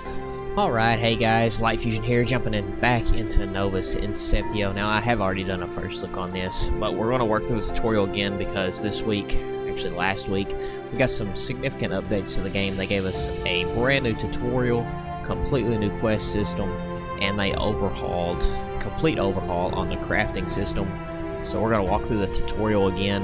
Alright, hey guys, Light Fusion here, jumping back into Novus Inceptio. Now, I have already done a first look on this, but we're going to work through the tutorial again because this week, actually last week, we got some significant updates to the game. They gave us a brand new tutorial, completely new quest system, and they complete overhaul on the crafting system. So we're going to walk through the tutorial again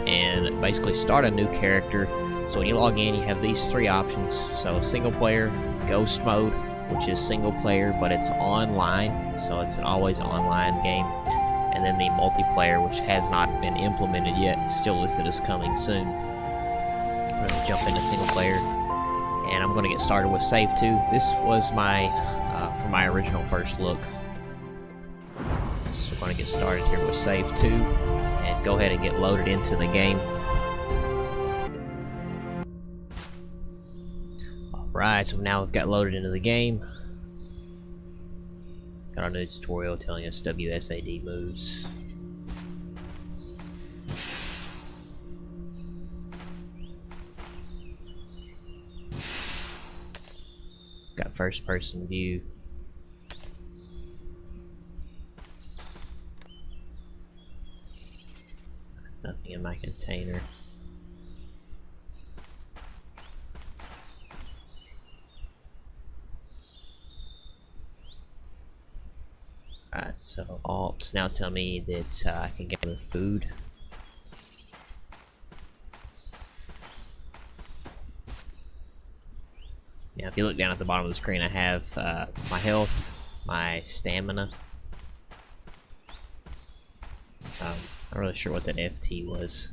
and basically start a new character. So when you log in, you have these three options. So single player, ghost mode, which is single player, but it's online, so it's an always online game. And then the multiplayer, which has not been implemented yet, is still listed as coming soon. I'm going to jump into single player, and I'm going to get started with save 2. This was my, for my original first look. So we're going to get started here with save 2, and go ahead and get loaded into the game. Right, so now we've got loaded into the game. Got our new tutorial telling us WSAD moves. Got first person view. Nothing in my container. Alright, so alt, now it's telling me that I can gather food. Now if you look down at the bottom of the screen, I have my health, my stamina. I'm not really sure what that FT was.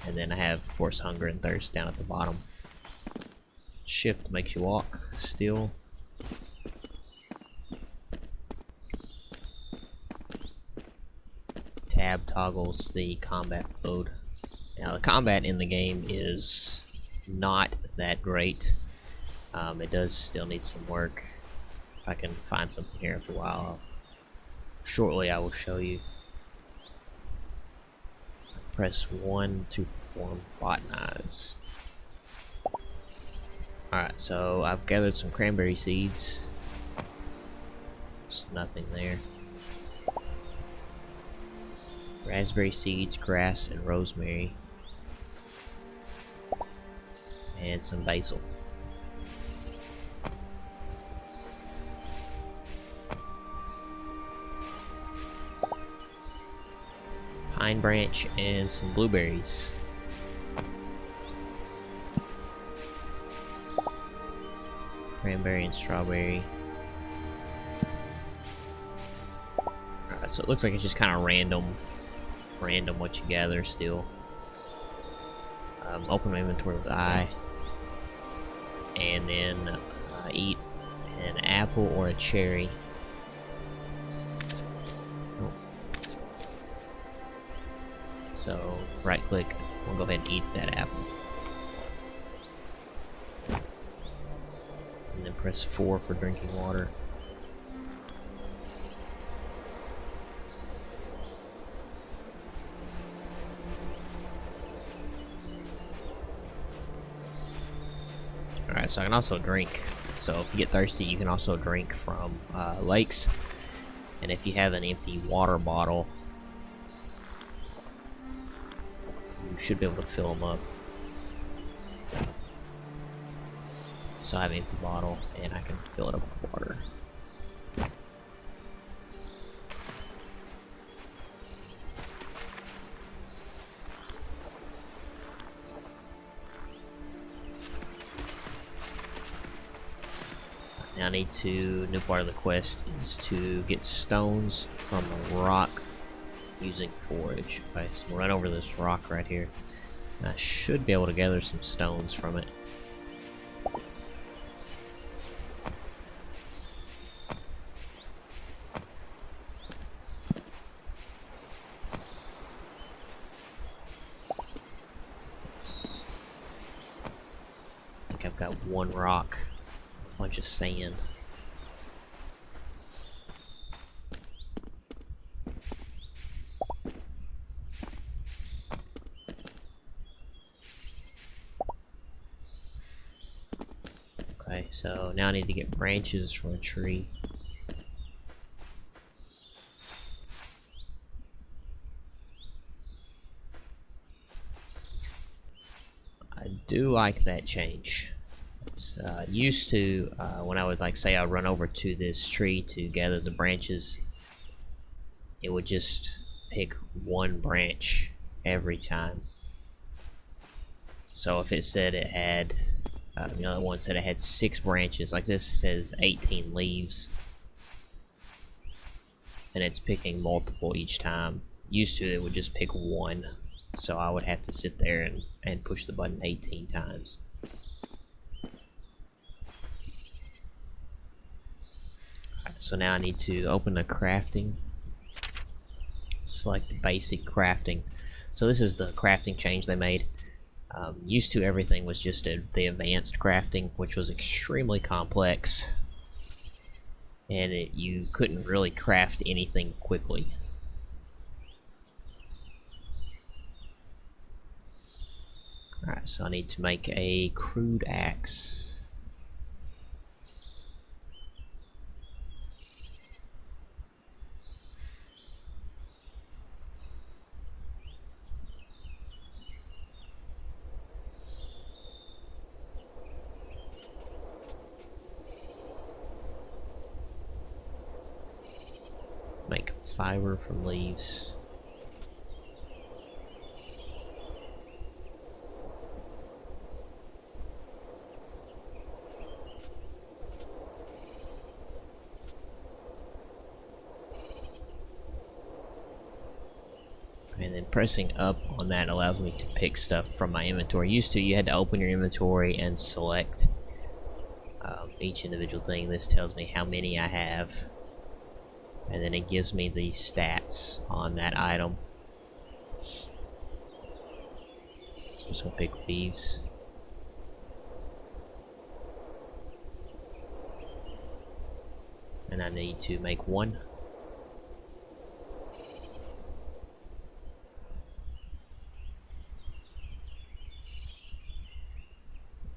And then I have, of course, hunger and thirst down at the bottom. Shift makes you walk still. Tab toggles the combat mode. Now the combat in the game is not that great. It does still need some work. If I can find something here after a while, shortly I will show you. Press 1 to perform botanize. Alright, so I've gathered some cranberry seeds. There's nothing there. Raspberry seeds, grass, and rosemary, and some basil. Pine branch and some blueberries. Cranberry and strawberry. Alright, so it looks like it's just kind of random what you gather still. Open my inventory with I, and then eat an apple or a cherry. Oh. So right click, we'll go ahead and eat that apple. And then press 4 for drinking water. Alright, so I can also drink. So if you get thirsty, you can also drink from lakes. And if you have an empty water bottle, you should be able to fill them up. So I have an empty bottle, and I can fill it up with water. Now I need to, new part of the quest is to get stones from a rock using forage. Okay, so we'll run over this rock right here. I should be able to gather some stones from it. I think I've got one rock. Bunch of sand. So now I need to get branches from a tree. I do like that change. It's used to when I would like say I run over to this tree to gather the branches, it would just pick one branch every time. So if it said it had, you know, the one said it had 6 branches, like this says 18 leaves, and it's picking multiple each time. Used to, it would just pick one, so I would have to sit there and push the button 18 times. Alright, so now I need to open the crafting, select basic crafting. So this is the crafting change they made. Used to, everything was just the advanced crafting, which was extremely complex, and you couldn't really craft anything quickly. Alright, so I need to make a crude axe. Make fiber from leaves. And then pressing up on that allows me to pick stuff from my inventory. Used to, you had to open your inventory and select each individual thing. This tells me how many I have, and then it gives me the stats on that item. So I'm just gonna pick leaves. And I need to make one.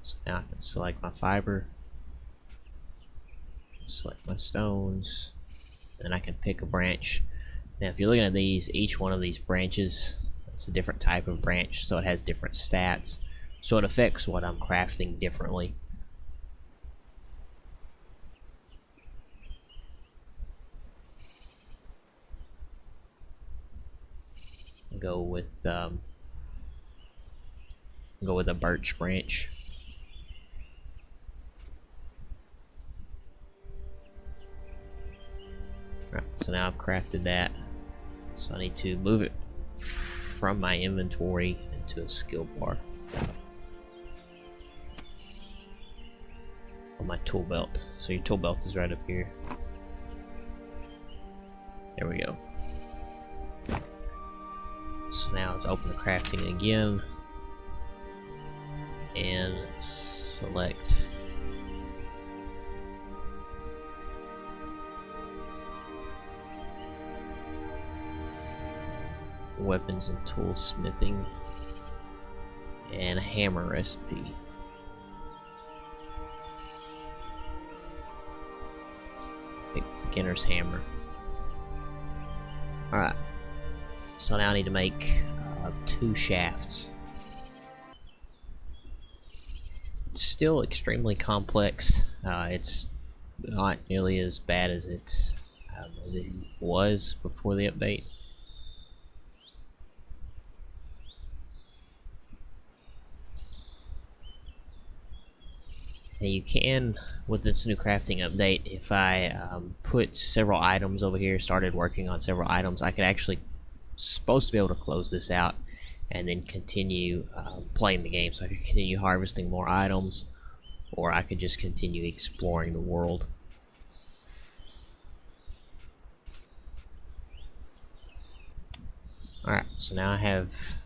So now I can select my fiber, select my stones, and I can pick a branch. Now if you're looking at these, each one of these branches, it's a different type of branch, so it has different stats, so it affects what I'm crafting differently. Go with a birch branch. Right, so now I've crafted that. So I need to move it from my inventory into a skill bar on my tool belt. So your tool belt is right up here. There we go. So now let's open the crafting again and select weapons and tool smithing and a hammer recipe. Pick beginner's hammer. Alright. So now I need to make 2 shafts. It's still extremely complex. It's not nearly as bad as it was before the update. Now you can, with this new crafting update, if I put several items over here, started working on several items, I could actually supposed to be able to close this out and then continue playing the game. So I could continue harvesting more items, or I could just continue exploring the world. Alright, so now I have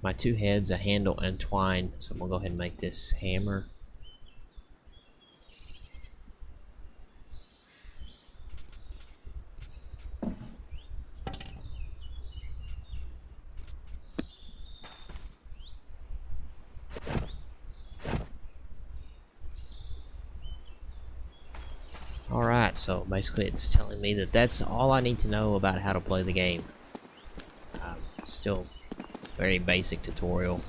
my 2 heads, a handle, and twine. So I'm gonna go ahead and make this hammer. Alright, so basically it's telling me that that's all I need to know about how to play the game. Still very basic tutorial.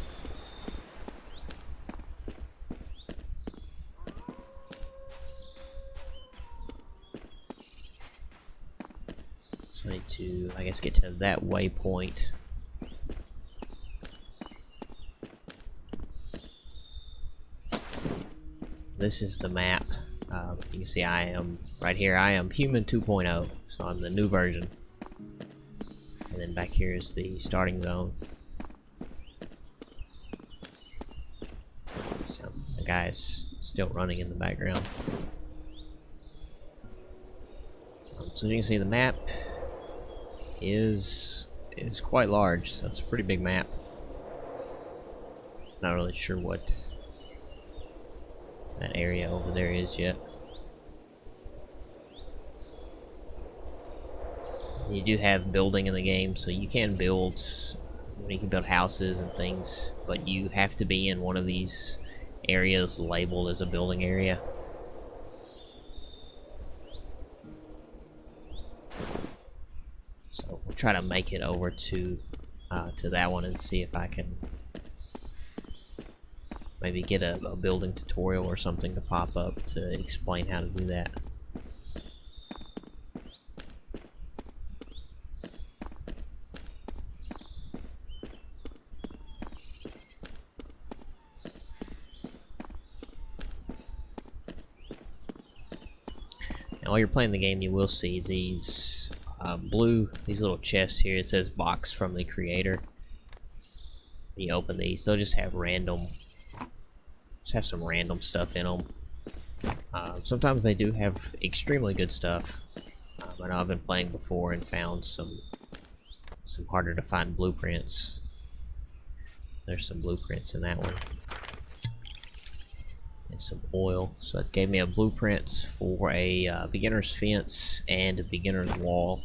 So I need to, I guess, get to that waypoint. This is the map. You can see I am, right here, I am Human 2.0, so I'm the new version. And then back here is the starting zone. Sounds like the guy is still running in the background. So you can see the map is quite large, so it's a pretty big map. Not really sure what that area over there is yet. You do have building in the game, so you can build houses and things, but you have to be in one of these areas labeled as a building area. So we'll try to make it over to that one and see if I can maybe get a building tutorial or something to pop up to explain how to do that. Now, while you're playing the game, you will see these these little chests here. It says box from the creator. When you open these, they'll just have some random stuff in them. Sometimes they do have extremely good stuff. I know I've been playing before and found some harder to find blueprints. There's some blueprints in that one. And some oil. So it gave me a blueprint for a beginner's fence and a beginner's wall.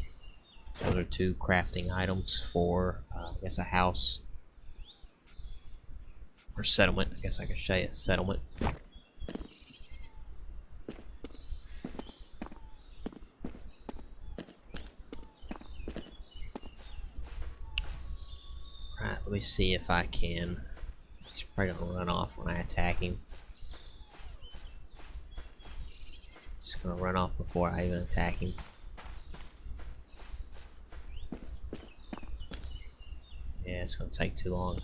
Those are two crafting items for, I guess, a house. Or settlement. I guess I could say a settlement. Right, let me see if I can. He's probably gonna run off when I attack him. Just gonna run off before I even attack him. Yeah, it's gonna take too long.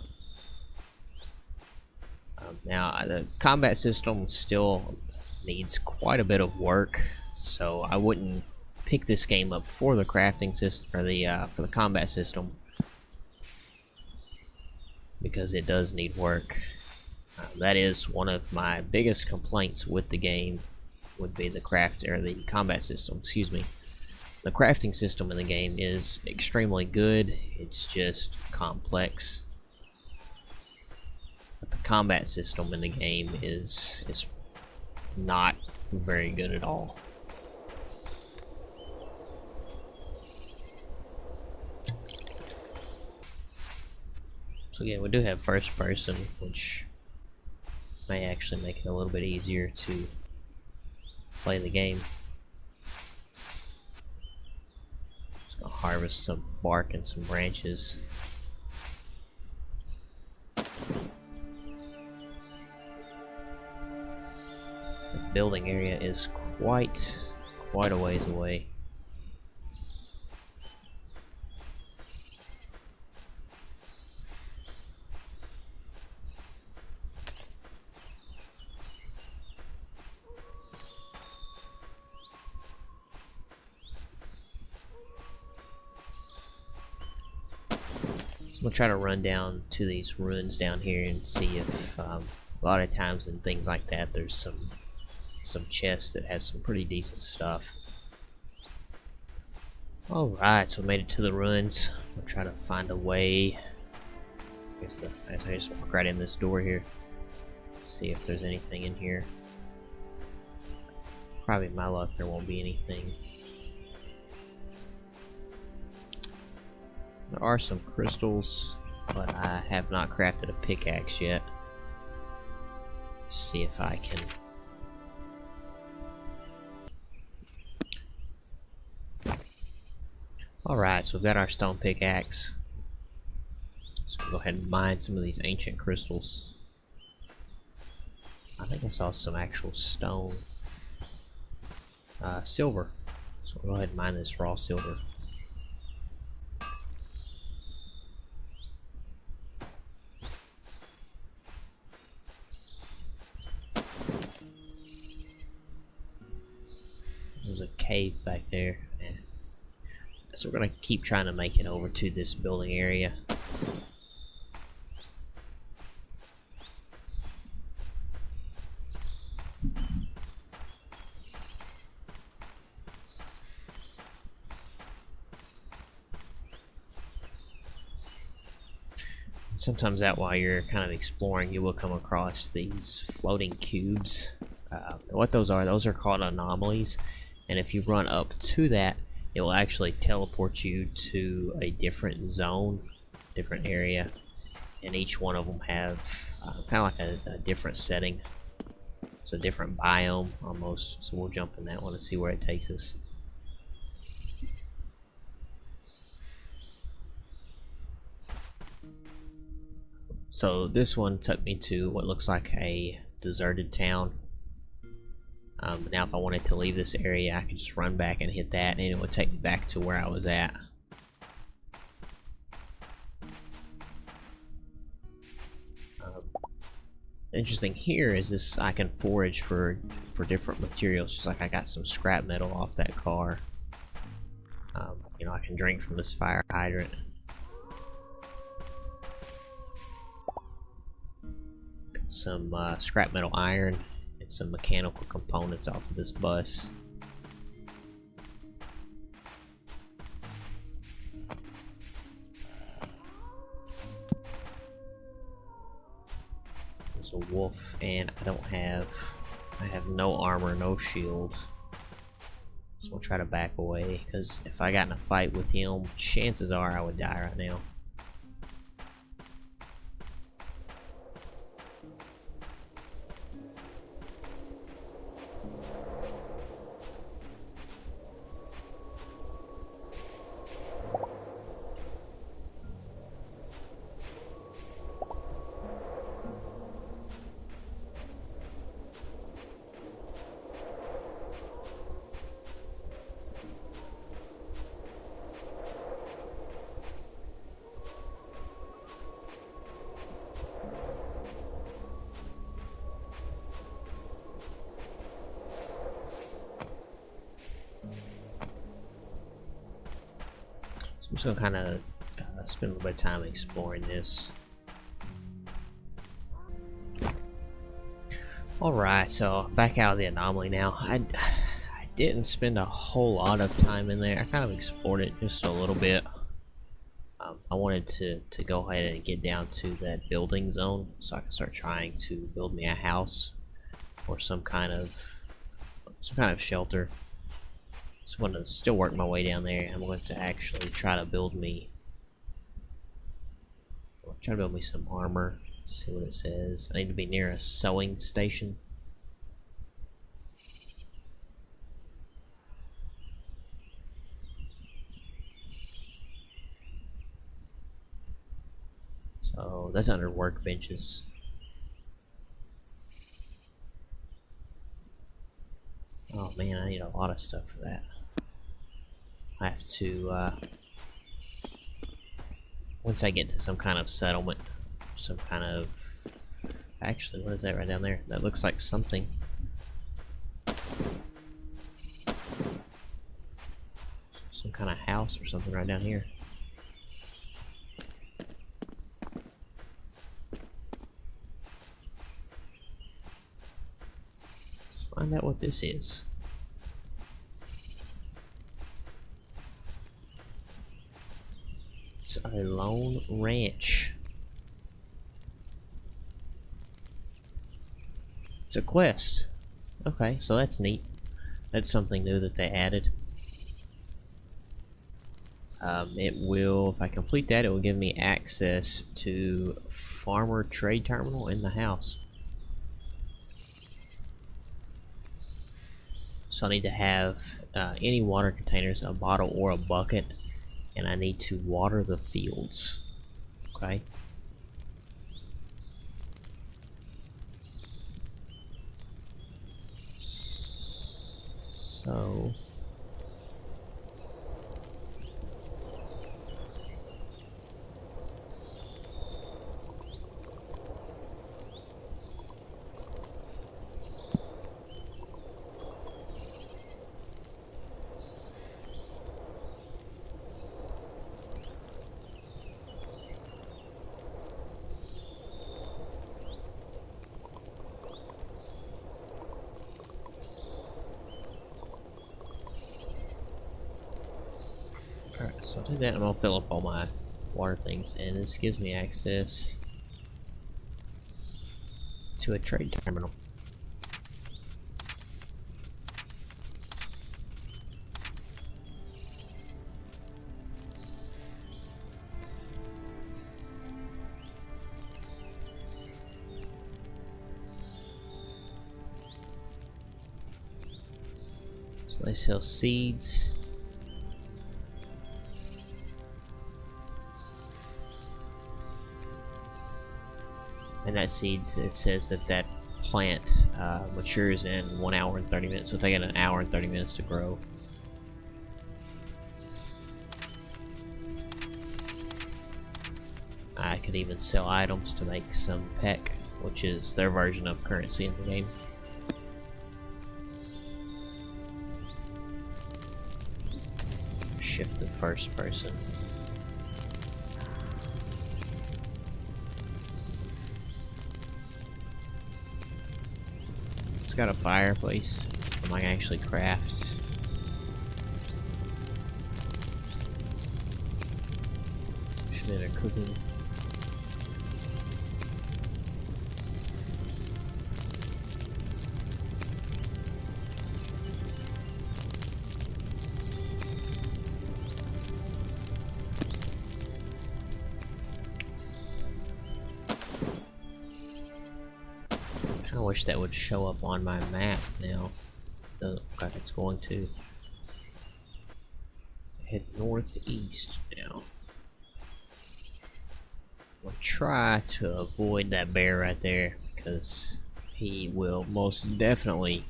Now, the combat system still needs quite a bit of work, so I wouldn't pick this game up for the crafting system or for the combat system, because it does need work. That is one of my biggest complaints with the game, would be the combat system. Excuse me. The crafting system in the game is extremely good. It's just complex. But the combat system in the game is not very good at all. So again, we do have first person, which may actually make it a little bit easier to play the game. Just gonna harvest some bark and some branches. Building area is quite a ways away. We'll try to run down to these ruins down here and see if a lot of times in things like that there's some chests that have some pretty decent stuff. Alright, so we made it to the ruins. We'll try to find a way. I just walk right in this door here. See if there's anything in here. Probably my luck there won't be anything. There are some crystals, but I have not crafted a pickaxe yet. See if I can Alright, so we've got our stone pickaxe. So we'll go ahead and mine some of these ancient crystals. I think I saw some actual stone. Silver. So we'll go ahead and mine this raw silver. There's a cave back there. So we're gonna keep trying to make it over to this building area. Sometimes that while you're kind of exploring, you will come across these floating cubes. What those are called anomalies, and if you run up to that, it will actually teleport you to a different zone, different area, and each one of them have kind of like a different setting. It's a different biome almost, so we'll jump in that one and see where it takes us. So this one took me to what looks like a deserted town. Now if I wanted to leave this area, I could just run back and hit that, and it would take me back to where I was at. Interesting here is this: I can forage for different materials. Just like I got some scrap metal off that car. You know, I can drink from this fire hydrant. Got some scrap metal iron. Some mechanical components off of this bus. There's a wolf, and I have no armor, no shield. So we'll try to back away, because if I got in a fight with him, chances are I would die right now. I'm just gonna kind of spend a little bit of time exploring this. Alright, so back out of the anomaly now. I didn't spend a whole lot of time in there. I kind of explored it just a little bit. I wanted to go ahead and get down to that building zone so I can start trying to build me a house or some kind of shelter. So I'm going to still work my way down there. I'm going to actually try to build me some armor. See what it says. I need to be near a sewing station. So that's under workbenches. Oh man, I need a lot of stuff for that. I have to, once I get to some kind of settlement, some kind of, actually, what is that right down there? That looks like something. Some kind of house or something right down here. Let's find out what this is. It's a lone ranch. It's a quest. Okay, so that's neat. That's something new that they added. It will, if I complete that, it will give me access to farmer trade terminal in the house. So I need to have any water containers, a bottle or a bucket, and I need to water the fields. Okay. So alright, so I'll do that and I'll fill up all my water things, and this gives me access to a trade terminal. So they sell seeds. And that seed, it says that that plant matures in 1 hour and 30 minutes. So it'll take it 1 hour and 30 minutes to grow. I could even sell items to make some peck, which is their version of currency in the game. Shift to first person. It's got a fireplace. I might actually craft. Should have been cooking. I wish that would show up on my map now. Doesn't look like it's going to. Head northeast now. We'll try to avoid that bear right there, because he will most definitely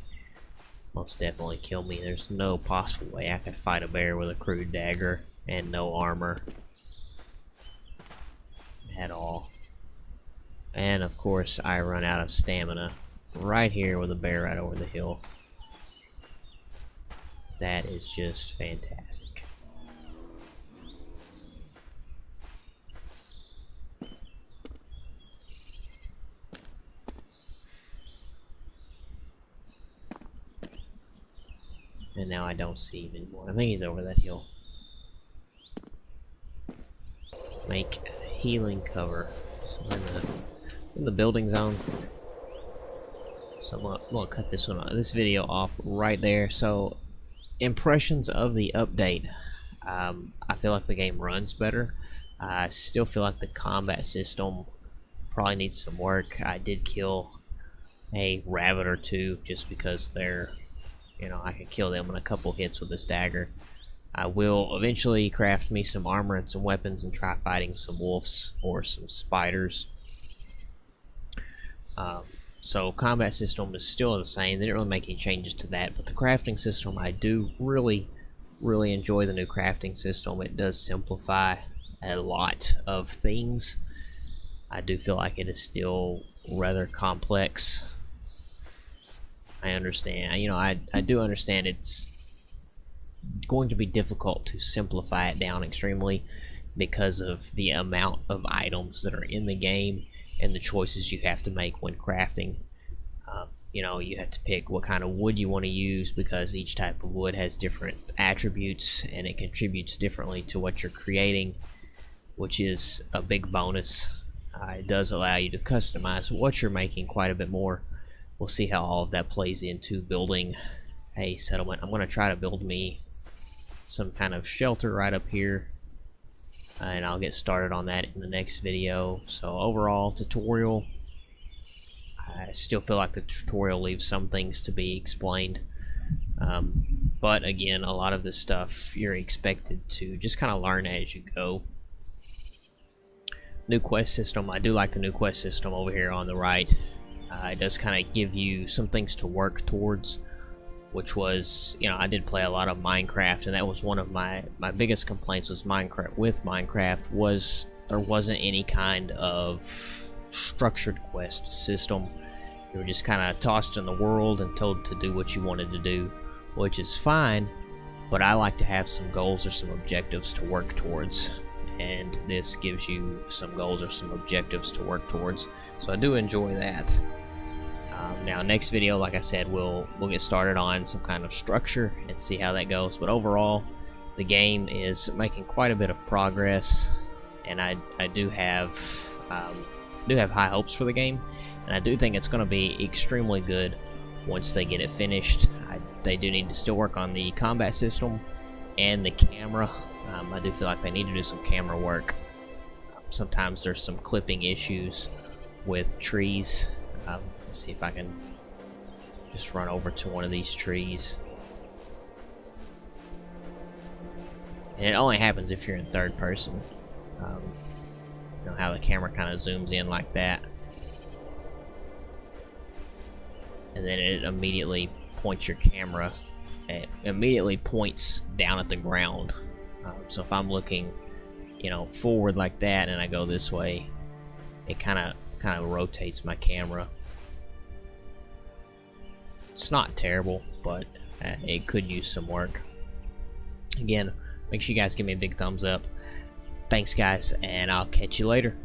kill me. There's no possible way I could fight a bear with a crude dagger and no armor at all. And of course I run out of stamina right here with a bear right over the hill. That is just fantastic. And now I don't see him anymore. I think he's over that hill. Make healing cover. So in the building zone. So I'm gonna cut this video off right there. So impressions of the update. I feel like the game runs better. I still feel like the combat system probably needs some work. I did kill a rabbit or two just because they're, you know, I could kill them in a couple hits with this dagger. I will eventually craft me some armor and some weapons and try fighting some wolves or some spiders. So combat system is still the same. They didn't really make any changes to that, but the crafting system, I do really enjoy the new crafting system. It does simplify a lot of things. I do feel like it is still rather complex. I understand, you know, I do understand it's going to be difficult to simplify it down extremely because of the amount of items that are in the game and the choices you have to make when crafting. You know, you have to pick what kind of wood you want to use because each type of wood has different attributes and it contributes differently to what you're creating, which is a big bonus. It does allow you to customize what you're making quite a bit more. We'll see how all of that plays into building a settlement. I'm going to try to build me some kind of shelter right up here, and I'll get started on that in the next video. So overall tutorial, I still feel like the tutorial leaves some things to be explained. But again, a lot of this stuff you're expected to just kind of learn as you go. New quest system. I do like the new quest system over here on the right. It does kind of give you some things to work towards, which was, you know, I did play a lot of Minecraft, and that was one of my biggest complaints was Minecraft was there wasn't any kind of structured quest system. You were just kind of tossed in the world and told to do what you wanted to do, which is fine, but I like to have some goals or some objectives to work towards, and this gives you some goals or some objectives to work towards, so I do enjoy that. Now next video, like I said, we'll get started on some kind of structure and see how that goes, but overall the game is making quite a bit of progress, and I do have high hopes for the game, and I do think it's going to be extremely good once they get it finished. They do need to still work on the combat system and the camera. I do feel like they need to do some camera work. Sometimes there's some clipping issues with trees. Let's see if I can just run over to one of these trees. And it only happens if you're in third person. You know how the camera kind of zooms in like that, and then it immediately points your camera. It immediately points down at the ground. So if I'm looking, you know, forward like that, and I go this way, it kind of rotates my camera. It's not terrible, but it could use some work. Again, make sure you guys give me a big thumbs up. Thanks guys, and I'll catch you later.